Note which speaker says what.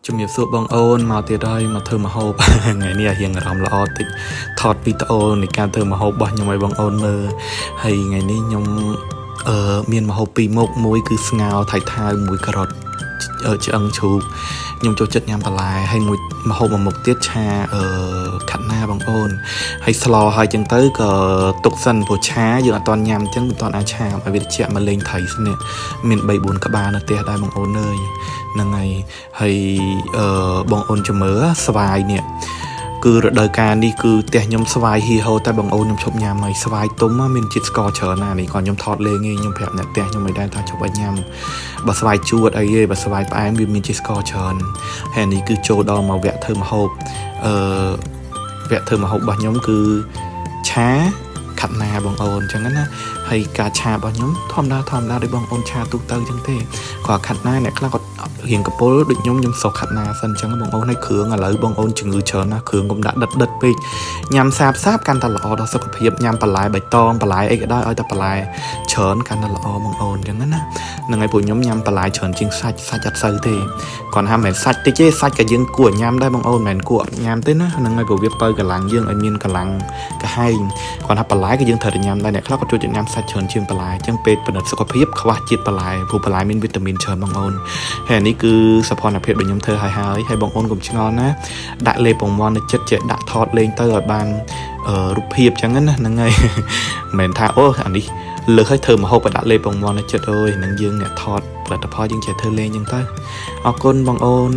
Speaker 1: ជំរាបសួរបងអូនមកទៀតហើយមកធ្វើម្ហូបថ្ងៃនេះរៀងអារម្មណ៍ល្អតិចថតវីដេអូនៃការធ្វើម្ហូបរបស់ខ្ញុំឲ្យបងអូនមើលហើយថ្ងៃនេះខ្ញុំមានម្ហូបពីរមុខមួយគឺស្ងោរថៃថាវមួយការ៉ុតឆ្អឹងជ្រូកខ្ញុំចូលចិត្តញ៉ាំបន្លែហើយមួយម្ហូបមួយមុខទៀតឆាខាត់ណាបងអូនហើយស្លហើយចឹងទៅក៏ទុកសិនព្រោះឆាយើងអត់តញ៉ាំចឹងមិនតអាចឆាឲ្យវាត្រជាក់មកលេងថៃស្នេះមាន 3-4 ក្បាលនៅផ្ទះដែរបងអូនអើយហ្នឹងហើយបងអូនចាំមើលស្វាយនេះគឺរដូវកាលនេះគឺផ្ទះខ្ញុំស្វាយហ៊ីហូតែបងអូនខ្ញុំឈប់ញ៉ាំហើយស្វាយទុំមានជាតិស្ករច្រើនណាស់នេះគាត់ខ្ញុំថតលេងឯងខ្ញុំប្រាប់អ្នកផ្ទះខ្ញុំមិនដែរថាឈប់ឲ្យញ៉ាំបើស្វាយជួតអីទេបើស្វាយផ្អែមវាមានជាតិស្ករច្រើនហើយនេះគឺចូលដល់មកវគ្គធ្វើម្ហូបវគ្គធ្វើម្ហូបរបស់ខ្ញុំគឺឆាខាត់ណាបងអូនអញ្ចឹងណាហើយការឆារបស់ខ្ញុំធម្មតាដោយបងអូនឆាទូទៅអញ្ចឹងទេគាត់ខាត់ណាអ្នកខ្លះគាត់រៀងកពុលដូចខ្ញុំសុកខាត់ណាសិនអញ្ចឹងបងអូនឲ្យគ្រឿងឥឡូវបងអូនជំងឺច្រើនណាស់គ្រឿងកុំដាក់ដិតពេកញ៉ាំសាបកាន់តែល្អដល់សុខភាពញ៉ាំបន្លែបៃតងបន្លែអីក៏ដោយឲ្យតែបន្លែច្រើនកាន់តែល្អបងអូនអញ្ចឹងណាហ្នឹងហើយពួកខ្ញុំញ៉ាំបន្លែច្រើនជាងសាច់អត់សូវទេគាត់ថាមិនសាច់តិចទេសាច់ក៏យើងគួរញ៉ាំដែរបងអូនមិនមែនគួរអត់ញ៉ាំទេណាហ្នឹងហើយព្រោះវាបើកម្លាំងយើងឲ្យមានកម្លាំងកាហែងគាត់ថាបន្លែក៏យើងត្រូវតែញ៉ាំដែរអ្នកខ្លះក៏ចូលចិត្តញ៉ាំសាច់ច្រើនជាងបន្លែអញ្ចឹងពេលពិនិត្យសុខភាពខ្វះជាតិបន្លែព្រោះបន្លែមានវីតាមីនច្រើនបងអូនហើយនេះគឺសភនភាពរបស់ខ្ញុំធ្វើហើយបងអូនកុំឆ្ងល់ណាដាក់លេបពងមាន់នៅចិត្តចេះដាក់ថតលេងទៅឲ្យបានរូបភាពអញ្ចឹងណាហ្នឹងហើយមិនមែនថាអូអានេះលើសឲ្យធ្វើម្ហូបឲ្យដាក់លេបពងមាន់នៅចិត្តអើយនឹងយើងអ្នកថតផលិតផលយើងចេះធ្វើលេងអញ្ចឹងទៅអរគុណបងអូន